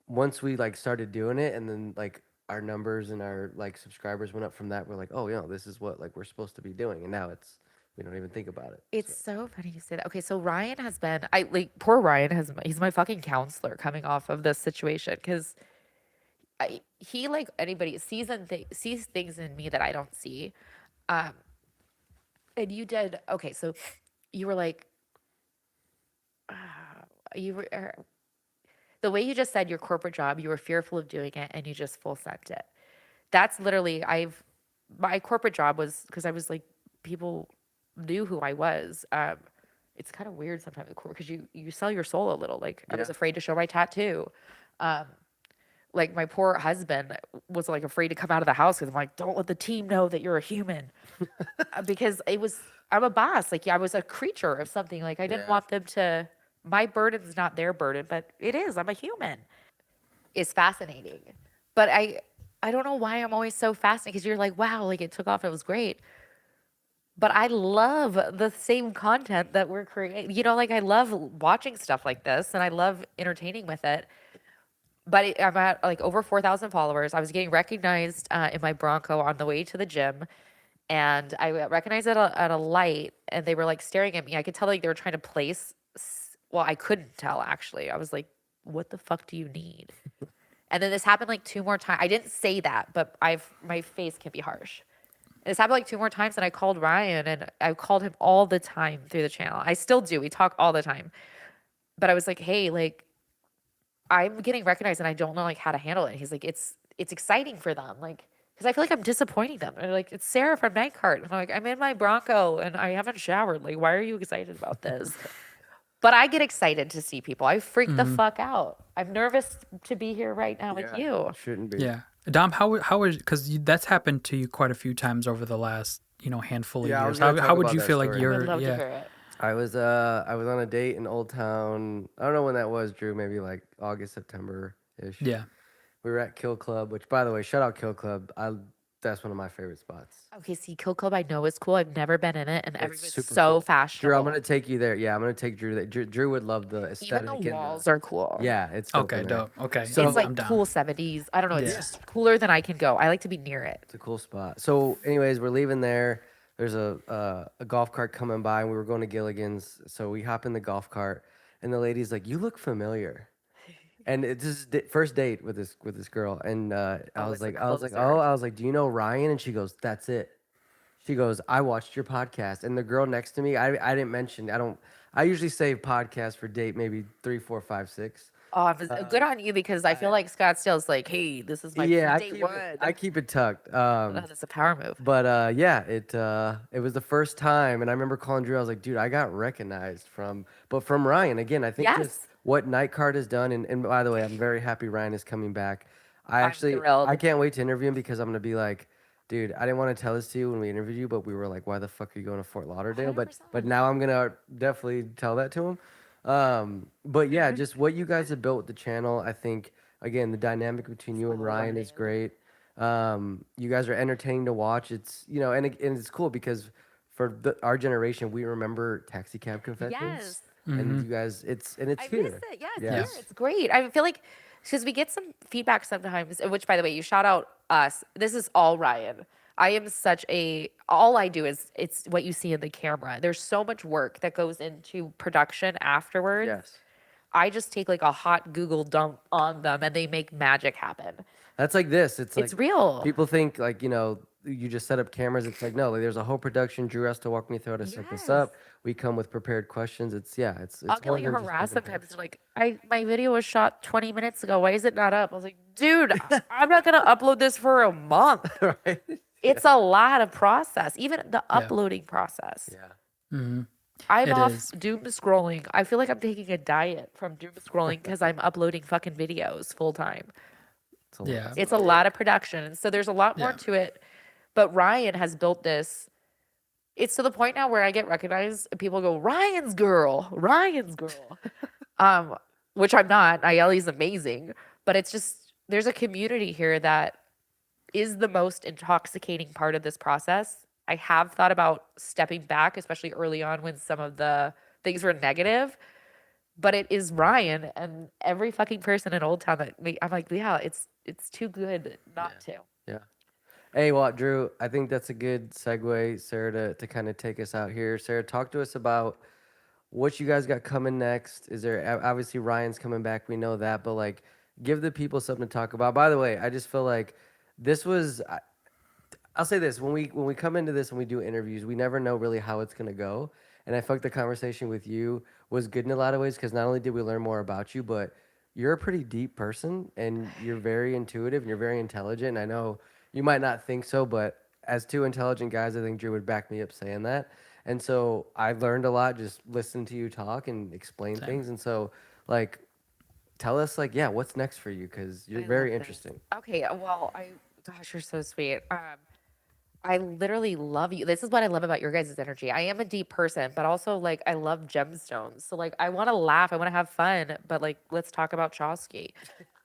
once we like started doing it, and then like our numbers and our like subscribers went up from that, we're like, oh, this is what like we're supposed to be doing, and now it's we don't even think about it. It's so funny you say that. Okay, so Ryan has been I like poor Ryan he's my fucking counselor coming off of this situation because he like anybody sees things in me that I don't see. Um, and you did okay. So you were like, you were the way you just said your corporate job. You were fearful of doing it, and you just full sent it. That's literally my corporate job was because I was like people knew who I was. It's kind of weird sometimes because you sell your soul a little. Like I was Yeah. afraid to show my tattoo. Um, like my poor husband was like afraid to come out of the house because I'm like, don't let the team know that you're a human. Because I'm a boss. Like I was a creature of something. Like I didn't Yeah. want them to. My burden's not their burden, but it is. I'm a human. It's fascinating, but I don't know why I'm always so fascinated because you're like, wow, like it took off. It was great. But I love the same content that we're creating. You know, like I love watching stuff like this and I love entertaining with it. But I'm at like over 4,000 followers. I was getting recognized in my Bronco on the way to the gym. And I got recognized at a light and they were like staring at me. I could tell like they were trying to well, I couldn't tell actually. I was like, what the fuck do you need? And then this happened like two more times. I didn't say that, but my face can be harsh. This happened like two more times, and I called Ryan, and I called him all the time through the channel. I still do. We talk all the time. But I was like, hey, like I'm getting recognized, and I don't know like how to handle it. He's like, it's exciting for them, like because I feel like I'm disappointing them. And they're like, it's Sarah from NightCart. And I'm like, I'm in my Bronco, and I haven't showered. Like, why are you excited about this? But I get excited to see people. I freak the fuck out. I'm nervous to be here right now with you. Shouldn't be. Yeah, Dom, how is because that's happened to you quite a few times over the last handful of Yeah, I was years. gonna How talk would about you that feel like story. I you're would love to hear it. I was on a date in Old Town. I don't know when that was, Drew. Maybe like August, September ish. yeah. We were at Kill Club, which by the way, shout out Kill Club. That's one of my favorite spots. Okay, see, Kill Club, I know is cool. I've never been in it, and everybody's super so cool. fashionable. Drew, I'm gonna take you there. Yeah, I'm gonna take Drew there. Drew would love the aesthetic. Even the and walls are cool. Yeah, it's dope Okay, in there. dope. Okay, So- It's like I'm down. cool 70s. I don't know. It's Yeah. just cooler than I can go. I like to be near it. It's a cool spot. So, anyways, we're leaving there. There's a golf cart coming by, and we were going to Gilligan's. So we hop in the golf cart, and the lady's like, "You look familiar." And it's just first date with this girl, and I was it's a like, closer. I was like, do you know Ryan? And she goes, that's it. She goes, I watched your podcast, and the girl next to me, I didn't mention, I usually save podcast for date maybe 3, 4, 5, 6. Oh, good on you because I feel like Scottsdale's like, hey, this is my Yeah, day one. I keep it tucked. That's a power move. But yeah, it was the first time, and I remember calling Drew. I was like, dude, I got recognized from Ryan again. I think just Yes. what NightCart has done, and by the way, I'm very happy Ryan is coming back. I thrilled. can't wait to interview him because I'm gonna be like, dude, I didn't want to tell this to you when we interviewed you, but we were like, why the fuck are you going to Fort Lauderdale? But 100%. now I'm gonna definitely tell that to him. But yeah, just what you guys have built with the channel, I think again the dynamic between you and Ryan is great. You guys are entertaining to watch. It's and it's cool because for our generation, we remember Taxi Cab Confessions. Yes. And you guys, it's I here. miss it. Yes, Yeah. here. It's great. I feel like because we get some feedback sometimes, which by the way, you shout out us. This is all Ryan. I am such a all I do is it's what you see in the camera. There's so much work that goes into production afterwards. Yes. I just take like a hot Google dump on them and they make magic happen. That's like this. It's like It's real. people think like, you just set up cameras. It's like, no, like there's a whole production. Drew has to walk me through how to set this Yes. up. We come with prepared questions. It's I'll get more like than just harassed looking sometimes. They're like, my video was shot 20 minutes ago. Why is it not up? I was like, dude, I'm not gonna upload this for a month. for- right? It's a lot of process, even the uploading process. Yeah. Mm-hmm. I'm It off is. doom scrolling. I feel like I'm taking a diet from doom scrolling because I'm uploading fucking videos full time. It's a lot. Yeah. It's a lot of production. So there's a lot more Yeah. to it. But Ryan has built this. It's to the point now where I get recognized and people go, Ryan's girl, Ryan's girl. Which I'm not. Nayeli's amazing. But it's just there's a community here that is the most intoxicating part of this process. I have thought about stepping back, especially early on when some of the things were negative. But it is Ryan and every fucking person in Old Town I'm like, yeah, it's too good not to. Yeah. Hey, well, Drew, I think that's a good segue, Sarah, to kind of take us out here. Sarah, talk to us about what you guys got coming next. Is there obviously Ryan's coming back? We know that, but like, give the people something to talk about. By the way, I just feel like this was. I'll say this: when we come into this and we do interviews, we never know really how it's gonna go. And I feel like the conversation with you was good in a lot of ways because not only did we learn more about you, but you're a pretty deep person and you're very intuitive and you're very intelligent. And I know you might not think so, but as two intelligent guys, I think Drew would back me up saying that. And so I learned a lot just listening to you talk and explain Same. things. And so, like, tell us, like, yeah, what's next for you? Because you're I very love this. interesting. Okay, well, gosh, you're so sweet. I literally love you. This is what I love about your guys' energy. I am a deep person, but also like I love gemstones. So like I want to laugh, I want to have fun, but like let's talk about Chomsky.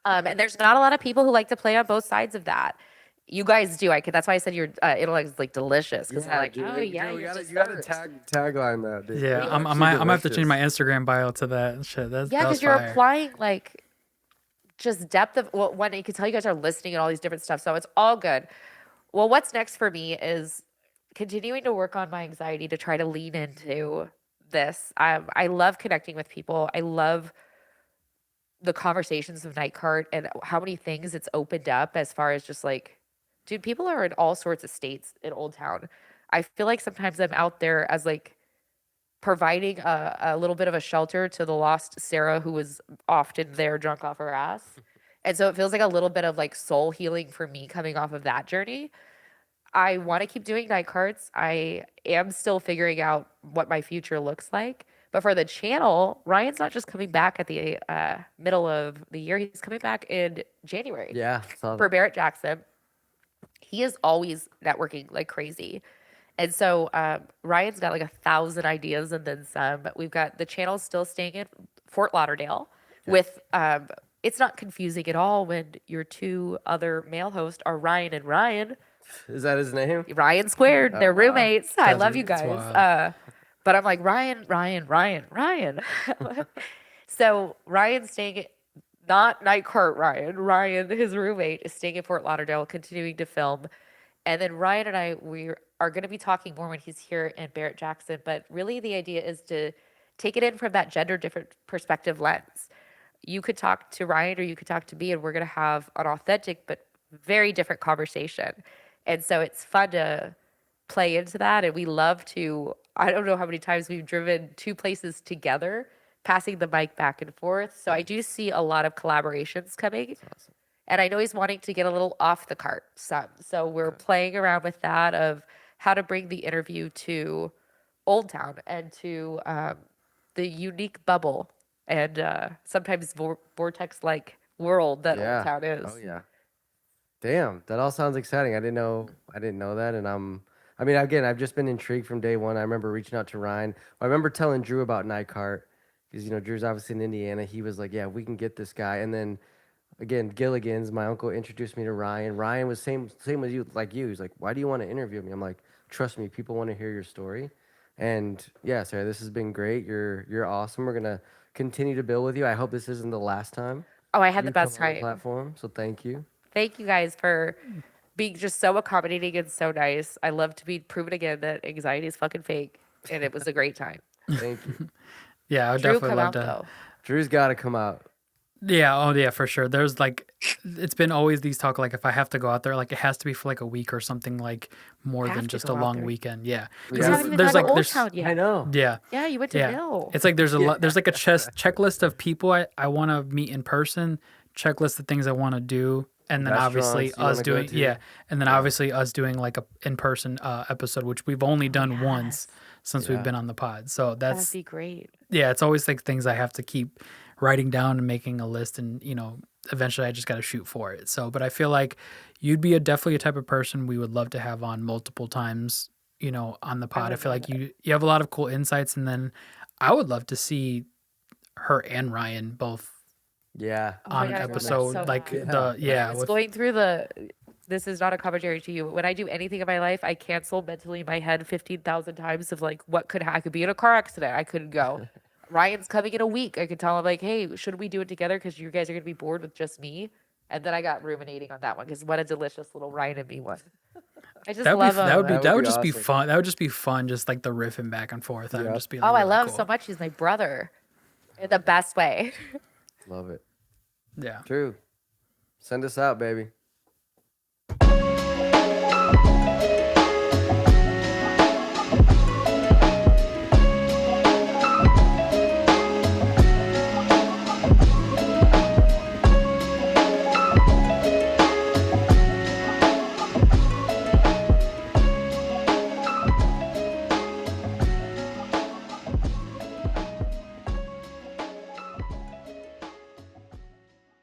And there's not a lot of people who like to play on both sides of that. You guys do. I could. That's why I said your intellect is like delicious because they're like, oh yeah, Drew, you're you gotta just tagline that. Dude. Yeah. You're I actually might have to change my delicious. Instagram bio to that shit. That's yeah, that was because you're fire. applying like just depth of well, one. You can tell you guys are listening and all these different stuff, so it's all good. Well, what's next for me is continuing to work on my anxiety to try to lean into this. I love connecting with people. I love the conversations of NightCart and how many things it's opened up as far as just like, dude, people are in all sorts of states in Old Town. I feel like sometimes I'm out there as like providing a little bit of a shelter to the lost Sarah who was often there drunk off her ass. And so it feels like a little bit of like soul healing for me coming off of that journey. I want to keep doing night carts. I am still figuring out what my future looks like. But for the channel, Ryan's not just coming back at the middle of the year. He's coming back in January Yeah, saw for that. Barrett Jackson. He is always networking like crazy. And so Ryan's got like 1,000 ideas and then some. We've got the channel still staying in Fort Lauderdale with, it's not confusing at all when your two other male hosts are Ryan and Ryan. Is that his name? Ryan squared. They're wow. roommates. I That's- love you that's guys. wild. But I'm like Ryan. So Ryan's staying, not NightCart Ryan. Ryan, his roommate, is staying in Fort Lauderdale, continuing to film. And then Ryan and we are going to be talking more when he's here in Barrett Jackson. But really, the idea is to take it in from that gender different perspective lens. You could talk to Ryan or you could talk to me, and we're going to have an authentic but very different conversation. And so it's fun to play into that. And we love to, I don't know how many times we've driven two places together, passing the mic back and forth. So I do see a lot of collaborations coming. And I know he's wanting to get a little off the cart some. So we're playing around with that of how to bring the interview to Old Town and to the unique bubble and sometimes vortex like world that Old Town is. Oh yeah. Damn, that all sounds exciting. I didn't know that, and I mean, again, I've just been intrigued from day one. I remember reaching out to Ryan. I remember telling Drew about NightCart because Drew's obviously in Indiana. He was like, "Yeah, we can get this guy." And then again, Gilligan's, my uncle introduced me to Ryan. Ryan was same as you, like you. He's like, "Why do you want to interview me?" I'm like, "Trust me, people want to hear your story." And yeah, Sarah, this has been great. You're awesome. We're gonna continue to build with you. I hope this isn't the last time Oh, I had the you come best on the time. platform. So thank you. Thank you guys for being just so accommodating and so nice. I love to be proven again that anxiety is fucking fake, and it was a great time. Thank you. Yeah, I would Drew, definitely come love out to. though. Drew's got to come out. Yeah, oh yeah, for sure. There's like, it's been always these talk like if I have to go out there, like it has to be for like a week or something, like more Have than to just go a out long there. weekend. Yeah, You Yeah. haven't even there's gone to like Old there's Town yet. I know. yeah. Yeah, you went to Yeah, Mill. it's like there's a Yeah. lot. There's like a checklist of people I want to meet in person, checklist of things I want to do, and then obviously Restaurants you us wanna go doing to. and then obviously us doing like a in person episode, which we've only done once Yes. since Yeah. we've been on the pod. So That'd that's be great. yeah, it's always like things I have to keep writing down and making a list, and eventually I just got to shoot for it. So, but I feel like you'd be definitely a type of person we would love to have on multiple times, on the pod. I would feel love like you have a lot of cool insights, and then I would love to see her and Ryan both Yeah. Oh my on an gosh, I'm episode. so Like bad. the yeah, I was with, going through this is not a commentary to you. When I do anything in my life, I cancel mentally in my head 15,000 times of like what could I could be in a car accident. I couldn't go. Ryan's coming in a week. I could tell him like, hey, should we do it together? Because you guys are gonna be bored with just me. And then I got ruminating on that one because what a delicious little Ryan and me one. I just that would love be him. that would be That that would would be just be awesome. fun. That would just be fun, just like the riffing back and forth. That would Yeah. just be like Oh, I really love him cool. so much. He's my brother in the best way. Love it. Yeah. Drew, send us out, baby.